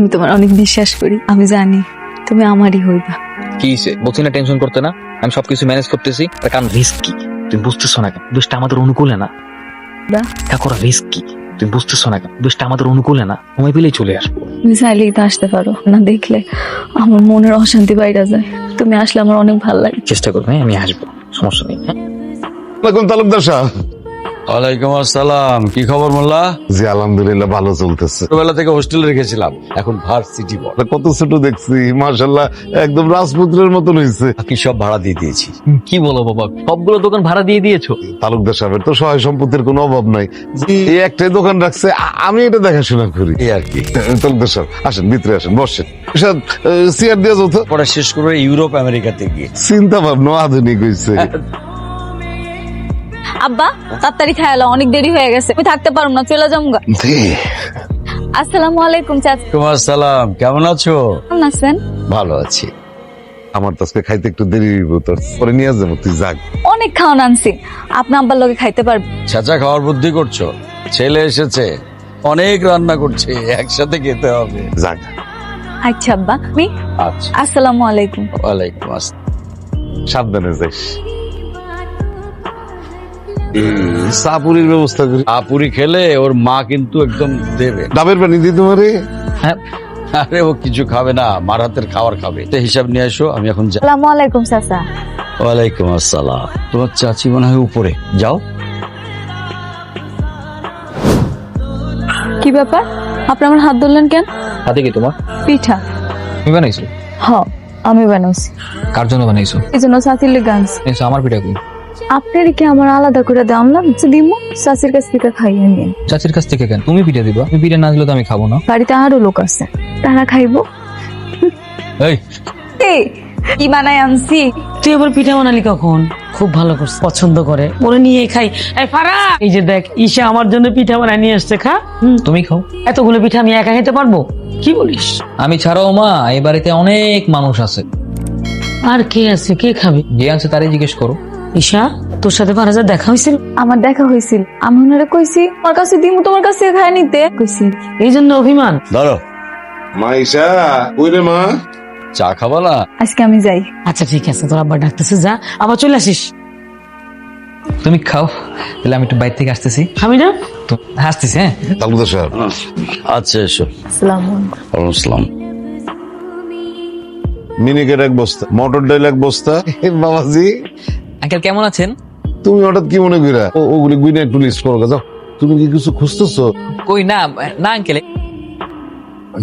আমি তোমার অনেক বিশ্বাস করি, আমি জানি তুমি আমারই হইবা। কি বলছি না টেনশন করতে না, আমি সবকিছু ম্যানেজ করতেছি। কারণ রিস্ক কি তুমি বুঝতেছো না কেন? বেশটা আমাদের অনুকূলে না। কাকরা রিস্ক কি তুমি বুঝতেছো না কেন? বেশটা আমাদের অনুকূলে না, সময় পেলেই চলে আসবো। তুমি চাইলেই তো আসতে পারো, না দেখলে আমার মনের অশান্তি বাইরে যায়। তুমি আসলে আমার অনেক ভালো লাগে। চেষ্টা করবো, আমি আসবো, সমস্যা নেই। হ্যাঁ তালুকদার সাহেব। ওয়ালাইকুম আসসালাম। কি খবর মোল্লা? জি আলহামদুলিল্লাহ ভালো চলতেছে। ছোটবেলা থেকে হোস্টেলে রেখেছিলাম, এখন ভার্সিটি বড়। কত ছোট দেখছি, মাশাআল্লাহ একদম রাজপুত্রের মতন হয়েছে। বাকি সব ভাড়া দিয়ে দিয়েছি। কি বলো বাবা, সবগুলো দোকান ভাড়া দিয়ে দিয়েছো? তালুকদার সাহেবের তো সহায় সম্পত্তির কোনো অভাব নাই, এই একটাই দোকান রাখছে, আমি এটা দেখাশোনা করি এই আর কি। তালুকদার সাহেব আসেন, ভিতরে আসেন, বসেন। চেয়ার দিয়ে যত পরে শেষ করে ইউরোপ আমেরিকাতে গিয়ে চিন্তা ভাবনা আধুনিক হয়েছে। আব্বা তাড়াতাড়ি খায়ালো, অনেক দেরি হয়ে গেছে, আমি থাকতে পারবো না, চলে যাবো। আসসালামু আলাইকুম চাচা। তোমার সালাম, কেমন আছো? কেমন আছেন? ভালো আছি। আমার তো আজকে খাইতে একটু দেরি হইব, তোর পরে নিয়ে যাবো, তুই যাক। অনেক খাওয়ান আনছি, আপনি আব্বার লগে খাইতে পারবেন। চাচা খাওয়ার বুদ্ধি করছো? ছেলে এসেছে, অনেক রান্না করছে, একসাথে খেতে হবে। যাক। আচ্ছা আব্বা, আমি আচ্ছা, আসসালামু আলাইকুম। ওয়ালাইকুম আসসালাম। সাবধানে যাইস। সাপুরির ব্যবস্থা করি। আপুরি খেলে ওর মা কিন্তু একদম দেবে। ডাবের পানি দিই তোমারে। হ্যাঁ আরে ও কিছু খাবে না, মার হাতের খাবার খাবে। তো হিসাব নিয়ে এসো, আমি এখন যাই। আসসালামু আলাইকুম চাচা। ওয়ালাইকুম আসসালাম। তোমার চাচি মনে হয় উপরে, যাও। কি ব্যাপার, আপনি আমার হাত ধরলেন কেন? হাতে কি তোমার? পিঠা। তুমি বানাইছো? হ, আমি বানাইছি। কার জন্য বানাইছো? এই জন্য চাচির লেগে আনছি। বানাইছো আমার পিঠা কি? আপনার কি আমার আলাদা করে দাম লাগছে? দিমু চাচির কাছ থেকে খাইয়ে নিন। চাচির কাছ থেকে কেন? তুমি পিঠা দিবা, তুমি পিঠা না দিলে তো আমি খাবো না। বাড়িতে আরো লোক আছে, তারা খাইবো। এই এই, কি বানাই আনছি? তুই আবার পিঠা বানালি কখন? খুব ভালো করছিস, পছন্দ করে, ওরে নিয়ে খাই। এই ফারা, এই যে দেখ, ঈশা আমার জন্য পিঠা বানায় নিয়ে আসছে, খা। তুমি খাও। এতগুলো পিঠা আমি একা খেতে পারবো? কি বলিস? আমি ছাড়াও মা এই বাড়িতে অনেক মানুষ আছে। আর কে আছে, কে খাবে? যে আছে তারই জিজ্ঞেস করো। ঈশা, তোর সাথে ফারাজের দেখা হয়েছিল? আমার দেখা হয়েছিল, আমি ওনারা কইছি তোমার কাছে দিমু, তোমার কাছে খাই নিতে কইছি। এই জন্য অভিমান? ধরো, মাইশা ওই রে মা। চা খাবা না? আজকে আমি যাই। আচ্ছা ঠিক আছে, তোর আব্বা ডাকতেছে, যা, আবার চলে আসিস। তুমি খাও, তাহলে আমি একটু বাইরে থেকে আসতেছি। আমি না তো আসতেছি। হ্যাঁ তালুকদার সাহেব। আচ্ছা এসো। আসসালামু আলাইকুম। ওয়ালাইকুম আসসালাম। মিনিকেট এক বস্তা, মটর ডাল এক বস্তা। বাবাজি আঙ্কেল কেমন আছেন? তুমি হঠাৎ কি মনে কইরা ওগুলি গুইনা একটু লিস্ট করো, যাও। তুমি কি কিছু খুঁজতেছো? কই না না আঙ্কেল,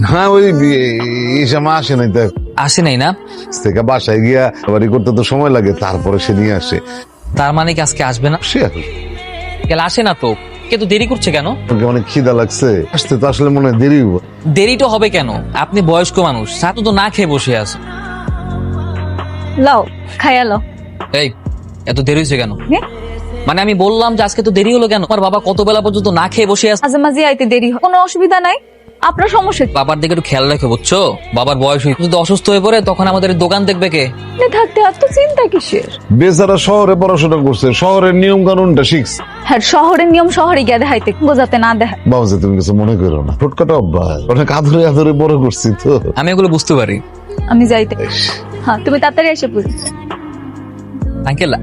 হ্যাঁ ওই ইসামা আসে নাই, দেখ আসে নাই না? থেকে বাসায় গিয়া বাড়ি করতে তো সময় লাগে, তারপরে সে নিয়ে আসে। তার মানে কি আজকে আসবে না? সে আসে। আঙ্কেল আসে না তো, কিন্তু দেরি করছে কেন? ওকে অনেক খিদা লাগছে, আসতে তো আসলে মনে হয় দেরি হইব। দেরি তো হবে কেন? আপনি বয়স্ক মানুষ, সাথে তো না খেয়ে বসে আছে। লও খাইয়া লও। এই এত দেরি হয়েছে কেন? নে? মানে আমি বললাম যে আজকে তো দেরি হলো কেন? আমার বাবা কত বেলা পর্যন্ত না খেয়ে বসে আছে। মাঝে মাঝে আইতে দেরি হয়, কোনো অসুবিধা নাই, আপনার সমস্যা কি? বাবার দিকে একটু খেয়াল রাখে, বুঝছো? বাবার বয়স হয়েছে, যদি অসুস্থ হয়ে পড়ে তখন আমাদের এই দোকান দেখবে কে? আপনি থাকতে এত চিন্তা কিসের? বেচারা শহরে পড়াশোনা করছে, শহরের নিয়ম কানুনটা শিখছে। হ্যাঁ, শহরের নিয়ম শহরে গিয়ে দেখাইতে, বোঝাতে না দেখা। বাবাজি তুমি কিছু মনে করো না, ছোটখাটো অভ্যাস, অনেক আদরে আদরে বড় করছি তো। আমি এগুলো বুঝতে পারি। আমি যাইতে। হ্যাঁ, তুমি তাড়াতাড়ি এসে পড়ি। আঙ্কেল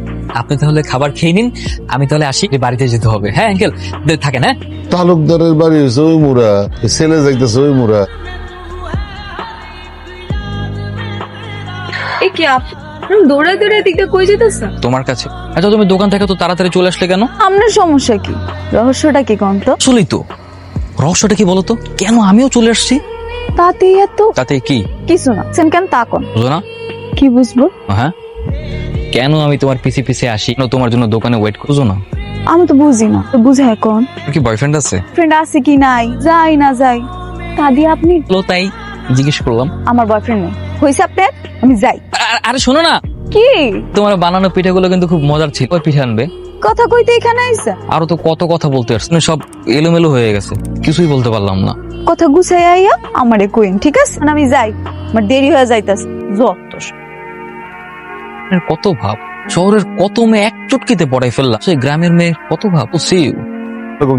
আপনি তাহলে খাবার খেয়ে নিন, আমি তাহলে আসি, বাড়িতে যেতে হবে। হ্যাঁ আঙ্কেল থাকেন। হ্যাঁ তালুকদারের বাড়ি হয়েছে ওই মুড়া, ছেলে যাইতেছে ওই মুড়া। এই কি আপনি দৌড়াই দৌড়াই দিকটা কই যেতেছেন? তোমার কাছে। আচ্ছা তুমি দোকান থেকে তো তাড়াতাড়ি চলে আসলে কেন? আপনার সমস্যা কি? রহস্যটা কি কোন তো? আসলেই তো, রহস্যটা কি বলতো? কেন আমিও চলে আসছি? তাতে এত তাতে কি? কিছু না, কেন তা কোন? বুঝো না? কি বুঝবো? হ্যাঁ কেন আমি তোমার পিছে পিছে আসি, কেন তোমার জন্য দোকানে ওয়েট করছো না? আমি তো বুঝি না, তো বুঝে এখন তোর কি বয়ফ্রেন্ড আছে? ফ্রেন্ড আছে কি নাই, যাই না যাই, তা দিয়ে আপনি? বলো তাই জিজ্ঞেস করলাম। আমার বয়ফ্রেন্ড নেই, হয়েছে আপনার, আমি যাই। আরে শোনো না, কি তোমার বানানো পিঠাগুলো কিন্তু খুব মজার ছিল। ওই পিঠা আনবে? কথা কইতে এখানে আইসা? আরো তো কত কথা বলতে আসছে, সব এলোমেলো হয়ে গেছে, কিছুই বলতে পারলাম না। কথা গুছাই আইয়া আমারে কইন, ঠিক আছে? আমি যাই, আমার দেরি হয়ে যাইতাছে। যত কত ভাব, শহরের কত মেয়ে এক চুটকিতে পড়াই ফেললাম, সেই গ্রামের মেয়ে কত ভাব।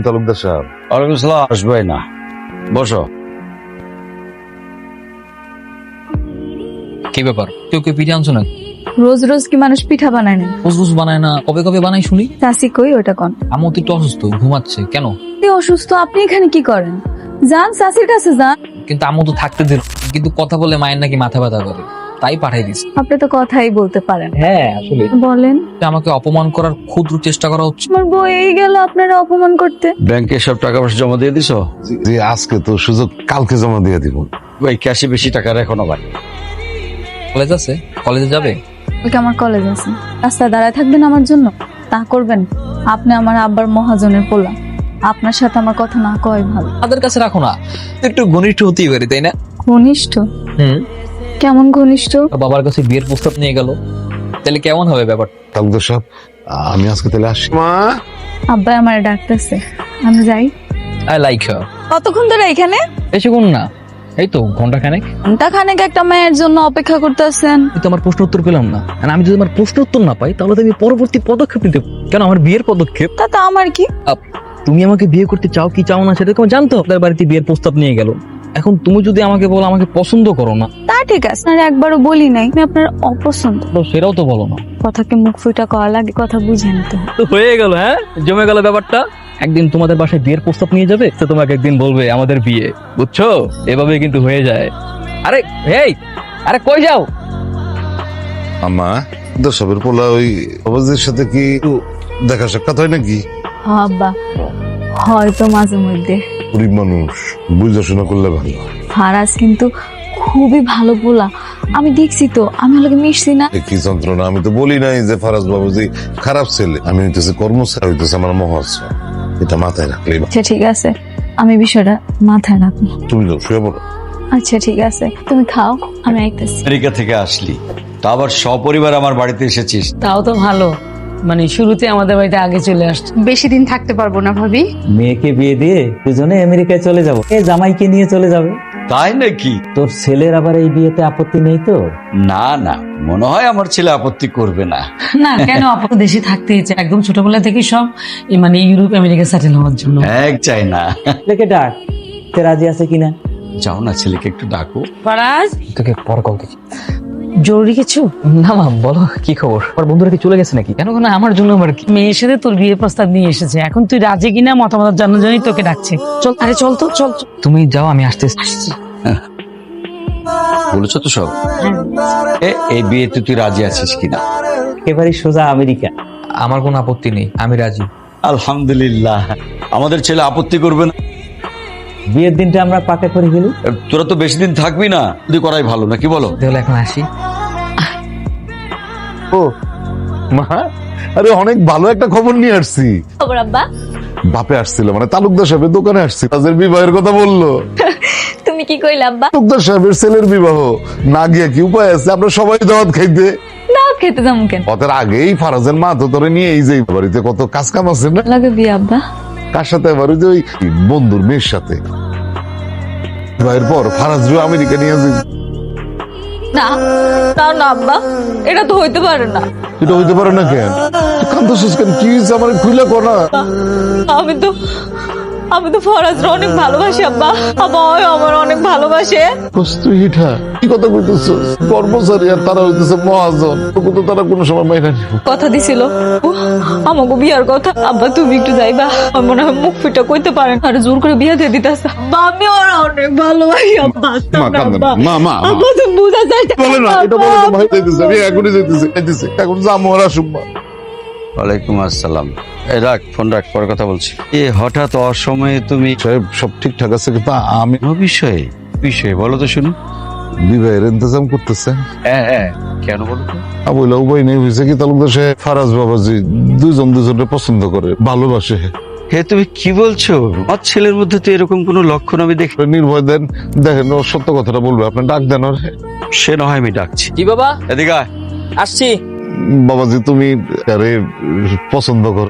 তালুকদার সাহেব। ওয়ালাইকুম আসসালাম। আসবে না, বসো। কি ব্যাপার, কেউ কেউ পিঠে আনছো না? রোজ রোজ কি মানুষ পিঠা বানায় না? রোজ রোজ বানায় না, কবে কবে বানাই শুনি। চাষি কই ওটা কোন? আম্মু তো একটু অসুস্থ, ঘুমাচ্ছে। কেন? আপনি অসুস্থ, আপনি এখানে কি করেন? যান চাষির কাছে যান। কিন্তু আম্মু তো থাকতে দিল, কিন্তু কথা বলে মায়ের নাকি মাথা ব্যথা করে, তাই পাঠাই দিছি। আপনি তো কথাই বলতে পারেন। হ্যাঁ আসলে বলেন। আমাকে অপমান করার ক্ষুদ্র চেষ্টা করা হচ্ছে। আমার বই এই গেল আপনারা অপমান করতে। ব্যাংকে সব টাকা পয়সা জমা দিয়ে দিছো? যে আজকে তো সুযোগ, কালকে জমা দিয়ে দিব। ভাই ক্যাশে বেশি টাকা রেখো না ভাই। কলেজ আছে, কলেজে যাবে? ওকে আমার কলেজ আছে, রাস্তায় দাঁড়ায় থাকবেন আমার জন্য? তা করবেন? আপনি আমার আব্বার মহাজনের পোলা, আপনার সাথে আমার কথা না কয় ভালো। তাদের কাছে রাখো না, একটু ঘনিষ্ঠ হতেই পারি, তাই না? ঘনিষ্ঠ? কেমন ঘনিষ্ঠ? বাবার কাছে বিয়ের প্রস্তাব নিয়ে গেল, তাহলে কেমন হবে ব্যাপার? তালুকদার সাহেব, আমি আজকে তাহলে আসি। মা, আব্বা আমার ডাকতেছে, আমি যাই। I like her. কতক্ষণ ধরে এখানে? বেশিক্ষণ না, এই তো ঘন্টা খানেক। ঘন্টা খানেক একটা মেয়ের জন্য অপেক্ষা করতেছেন? কিন্তু আমার প্রশ্ন উত্তর পেলাম না, আর আমি যদি আমার প্রশ্ন উত্তর না পাই তাহলে তো আমি পরবর্তী পদক্ষেপ নিতে। কেন? আমার বিয়ের পদক্ষেপ। তা আমার কি? তুমি আমাকে বিয়ে করতে চাও কি চাও না সেটা তোমার জানতো। আপনার বাড়িতে বিয়ের প্রস্তাব নিয়ে গেল, এখন তুমি যদি আমাকে বলো আমাকে পছন্দ করো না, তা ঠিক আছে, আর একবারও বলি নাই আমি আপনার অপছন্দ। তো সেটাও তো বলো না। কথাকে মুখ ফুটা করা লাগে, কথা বুঝে নিতে হয়। তো হয়ে গেল, হ্যাঁ জমে গেল ব্যাপারটা। একদিন তোমাদের বাসায় বিয়ের প্রস্তাব নিয়ে যাবে, তো তোমাকে একদিন বলবে আমাদের বিয়ে, বুঝছো? এভাবে কিন্তু হয়ে যায়। আরে এই, আরে কই যাও? আম্মা, দর্শকের পোলা ওই অবজির সাথে কি একটু দেখা সাক্ষাৎ হয় নাকি? হ্যাঁ আব্বা, হয়তো মাঝে মধ্যে। গরিব মানুষ, বুঝা শোনা করলে ভালো। ফারাজ কিন্তু খুবই ভালো পোলা, আমি দেখছি তো, আমি ওকে মিশছি না। এ কি যন্ত্রণা! আমি তো বলি নাই যে ফারাজ বাবুজি খারাপ ছেলে, আমি হইতেছে কর্মচারী, হইতেছে আমার মহাশ্র। এটা মাথায় রাখলেই ভালো। আচ্ছা ঠিক আছে, আমি বিষয়টা মাথায় রাখবো। তুমি যাও, শুয়ে পড়ো। আচ্ছা ঠিক আছে, তুমি খাও, আমি আইতেছি। আমেরিকা থেকে আসলি, তা আবার সপরিবার আমার বাড়িতে এসেছিস। তাও তো ভালো, মানে শুরুতে আমাদের বাড়িতে আগে চলে আসছে। বেশি দিন থাকতে পারবো না ভাবি। মেয়েকে বিয়ে দিয়ে দুজনে আমেরিকায় চলে যাব, এ জামাইকে নিয়ে চলে যাবে। তাই নাকি? তোর ছেলের আবার এই বিয়েতে আপত্তি নেই তো? না না, মনে হয় আমার ছেলে আপত্তি করবে না। না কেন, আপু দেশে থাকতে চায় একদম ছোটবেলা থেকে, সব এই মানে ইউরোপ আমেরিকা সেটেল হওয়ার জন্য। এক চাই না। ছেলেকে ডাক, তে রাজি আছে কিনা। যাও না, ছেলেকে একটু ডাকো। ফারাজ, তোকে পর কল দিচ্ছি। জরুরি কিছু? না মা, বলো কি খবর? আমার বন্ধুরা কি চলে গেছে নাকি? কেন কেন আমার জন্য আবার কি? মেয়ের সাথে তোর বিয়ে প্রস্তাব নিয়ে এসেছে, এখন তুই রাজি কিনা মতামত জানার জন্যই তোকে ডাকছে। চল, আরে চল তো, চল চল। তুমি যাও, আমি আসতেছি। বলেছো তো সব? এই বিয়েতে তুই রাজি আছিস কিনা? একেবারে সোজা আমেরিকা। আমার কোনো আপত্তি নেই, আমি রাজি। আলহামদুলিল্লাহ, আমাদের ছেলে আপত্তি করবে না। বিয়ের দিনটা আমরা পাকা করে ফেলি। তোরা তো বেশি দিন থাকবি না, যদি করাই ভালো না, কি বলো? তাহলে এখন আসি। ও মা, আরে অনেক ভালো একটা খবর নিয়ে আসছি। খবর আব্বা? বাপে আসছিল, মানে তালুকদার সাহেবের দোকানে আসছিল, তাদের বিবাহের কথা বললো। তুমি কি কইলে আব্বা? তালুকদার সাহেবের ছেলের বিবাহ, না গিয়ে কি উপায় আছে? আমরা সবাই দাওয়াত খাইতে। না খেতে যাবো কেন? পথের আগেই ফারাজের মা তো তোরে নিয়ে এই যে বাড়িতে কত কাজ কাম আছে না। লাগে বিয়ে আব্বা? কার সাথে? আবার ওই যে ওই বন্ধুর মেয়ের সাথে। বিবাহের পর ফারাজ আমেরিকা নিয়ে যাবে। না না না আব্বা, এটা তো হইতে পারে না। এটা হইতে পারে না কেন? তুই কান্দছিস কেন? কি হয়েছে? আমার খুইলা কনা। আমি তো ফরাজরা অনেক ভালোবাসি আব্বা, আব্বা ওই আমার অনেক ভালোবাসে। তুই হিঠা কি কথা কইতেছ? কর্মচারী আর তারা হইতেছে মহাজন, তোকে তো তারা কোনো সময় মাইনা নিব। কথা দিছিল আমাকে বিয়ার কথা। আব্বা তুমি একটু যাইবা, আমার মনে হয় মুখ ফিটা কইতে পারেন, আর জোর করে বিয়া দিয়ে দিতেছে। আব্বা আমি ওরা অনেক ভালোবাসি আব্বা। মা কান্দে না, মা মা মা। আব্বা তুমি বুঝা চাইতে বলে না, এটা বলে তো ভাই যাইতেছে, আমি এখনই যাইতেছি, এখন যাবো ওরা শুনবা। ওয়ালাইকুম আসসালাম। এই রাখ, ফোন রাখ, পরে কথা বলছি। হঠাৎ অসময়ে তুমি? সাহেব সব ঠিকঠাক আছে, কিন্তু আমি কোনো বিষয়ে বলো তো শুনি। বিবাহের ইন্তজাম করতেছে। হ্যাঁ, কেন বলো তো? বইলা উপায় নেই, হয়েছে কি তালুকদার সাহেব ফারাজ বাবাজি দুজনে পছন্দ করে, ভালোবাসে। হে তুমি কি বলছো? আমার ছেলের মধ্যে তো এরকম কোনো লক্ষণ আমি দেখি। নির্ভয় দেন, দেখেন ও সত্য কথাটা বলবে, আপনি ডাক দেন ওরে। সে না হয় আমি ডাকছি। কি বাবা? এদিকে আয়। আসছি। বাবাজি তুমি আরে পছন্দ কর,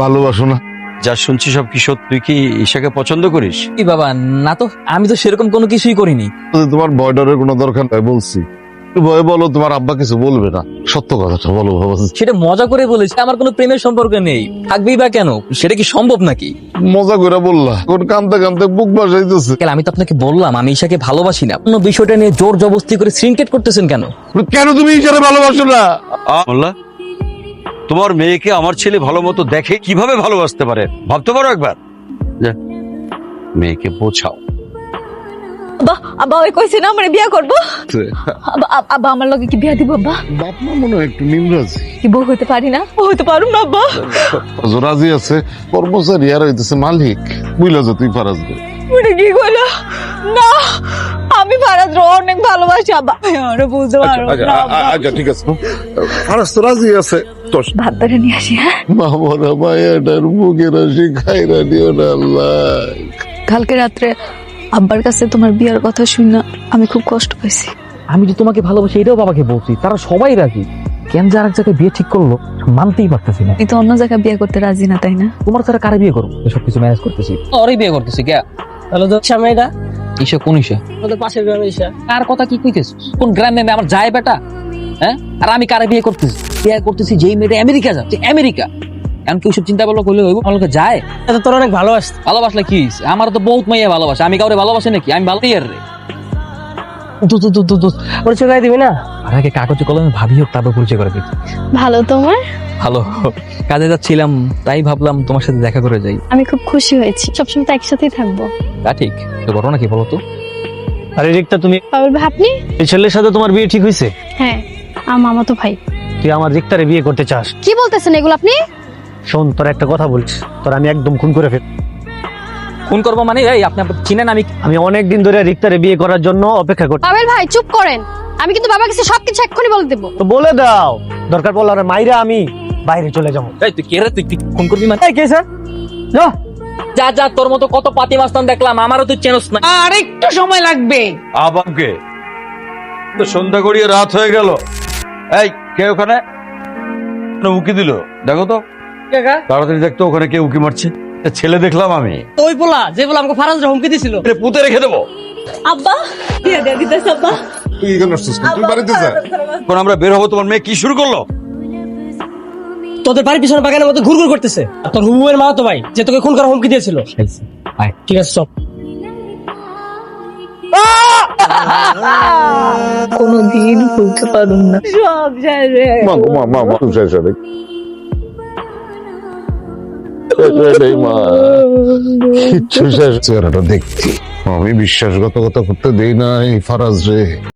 ভালোবাসো না? যা শুনছি সব কি সত্যি? তুই কি ঈশাকে পছন্দ করিস? কি বাবা? না তো, আমি তো সেরকম কোনো কিছুই করিনি। তোমার ভয় ডরের কোনো দরকার নাই, বলছি ভয় বলো, তোমার আব্বা কিছু বলবে না, সত্য কথাটা বলো বাবা। সেটা মজা করে বলেছি, আমার কোনো প্রেমের সম্পর্ক নেই, থাকবেই বা কেন? সেটা কি সম্ভব নাকি? মজা করে বললা, কোন কান্দতে কান্দতে বুক বাসাইতেছে। কেন, আমি তো আপনাকে বললাম আমি ঈশাকে ভালোবাসি না। অন্য বিষয়টা নিয়ে জোর জবরদস্তি করে সিনক্রেট করতেছেন কেন? কেন তুমি ইশারে ভালোবাসো না? মোল্লা, তোমার মেয়েকে আমার ছেলে ভালো মতো দেখে কিভাবে ভালোবাসতে পারে ভাবতে পারো একবার? যা, মেয়েকে বোঝাও। আব্বা আব্বা ওই কইছে না আমার বিয়া করবো। আব্বা আব্বা আমার লগে কি বিয়া দিব আব্বা? বাপ মা মনে হয় একটু নিমরাজি। কি বউ হইতে পারি না? বউ হইতে পারুম না আব্বা। রাজি আছে, কর্মচারী আর হইতেছে মালিক। বুঝলা যা তুই ফারাজ রে। ওটা কি কইলা? না, আমি ফারাজ রে অনেক ভালোবাসি আব্বা। আরে বুঝতে পারো না আব্বা। আচ্ছা ঠিক আছে, ফারাজ তো রাজি আছে। তোর ভাত বেড়ে নিয়ে আসি। হ্যাঁ, মামরা মায়াটার মুখের হাসি খাইরা দিও না আল্লাহ। কালকে রাত্রে আব্বার কাছে তোমার বিয়ার কথা শুনে আমি খুব কষ্ট পাইছি। আমি যে তোমাকে ভালোবাসি এটাও বাবাকে বলছি, তারা সবাই রাজি। কেন যে আরেক জায়গায় বিয়ে ঠিক করলো মানতেই পারতেছি না। আমি তো অন্য জায়গায় বিয়ে করতে রাজি না, তাই না? তোমার ছাড়া কারে বিয়ে করবো? সবকিছু ম্যানেজ করতেছি। ওরই বিয়ে করতেছি কে? তাহলে তো সামনেটা ঈশা কোন ঈশা? আমাদের পাশের গ্রামে ঈশা। কার কথা কি কইতেছ? কোন গ্রামে আমার যায় বেটা? হ্যাঁ, আর আমি কারে বিয়ে করতেছি? বিয়ে করতেছি যেই মেয়েটা আমেরিকা যাচ্ছে, আমেরিকা। এমন কি ওইসব চিন্তা ভাবনা করলে হইব? আমার লোকে যায়। এটা তোর অনেক ভালোবাসত। ভালোবাসলে কি হইছে? আমার তো বহুত মাইয়া ভালোবাসে, আমি কাউরে ভালোবাসি নাকি? আমি ভালো ইয়ার রে। পরিচয় করে দিবি না? আর আগে কাগজে কলমে ভাবি হোক, তারপর পরিচয় করে দিচ্ছি। ভালো তোমার? ভালো, কাজে যাচ্ছিলাম তাই ভাবলাম তোমার সাথে দেখা করে যাই। আমি খুব খুশি হয়েছি, সবসময় তো একসাথেই থাকবো। তা ঠিক, তো ঘটনা কি বলো তো? আরে রিক্তা, তুমি পাগল ভাই আপনি? এই ছেলের সাথে তোমার বিয়ে ঠিক হয়েছে? হ্যাঁ, আমার মামাতো ভাই। তুই আমার রিক্তারে বিয়ে করতে চাস? কি বলতেছেন এগুলো আপনি? শোন, তোর একটা কথা বলছি, তোর আমি একদম খুন করে ফেল। ফোন করবো মানে? এই আপনি চিনেন আমি? আমি অনেক দিন ধরে রিক্তারে বিয়ে করার জন্য অপেক্ষা করছি। পাগল ভাই চুপ করেন, আমি কিন্তু বাবার কাছে সবকিছু এক্ষুনি বলে দেবো। তো বলে দাও, দরকার পড়লে আর মাইরা আমি বাইরে চলে যাবো। এই তুই কে রে? তুই ফোন করবি মানে? এই কে স্যার? যাও। যা যা, তোর মতো কত পাতি মাস্তান দেখলাম, আমারও তুই চেনস না। আর একটু সময় লাগবে। আবাবকে তো সন্ধ্যা গড়িয়ে রাত হয়ে গেল। এই কে ওখানে উকি দিল? দেখো তো তাড়াতাড়ি, দেখতো ওখানে কে উকি মারছে। একটা ছেলে দেখলাম আমি। ওই পোলা যে পোলা আমাকে ফারাজ হুমকি দিছিল। এরে পুঁতে রেখে দেবো। আব্বা বিয়া দিয়ে দিতেছে আব্বা। তুই এখানে আসছিস কেন? তুই বাড়িতে যা। এখন আমরা বের হবো, তোমার মেয়ে কি শুরু করলো? তোদের বাড়ির পিছনে বাগানের মধ্যে ঘুরঘুর করতেছে। আর তোর হুবুয়ের মা তো ভাই যে তোকে খুন করার হুমকি দিয়েছিল। আয়। ঠিক আছে চল। কোনদিন ভুলতে পারুম না সব জায়গায়। মা শেষ হবে। কিচ্ছু শেষ চেহারাটা দেখছি, আমি বিশ্বাসঘাতকতা করতে দেই না এই ফারাজ রে।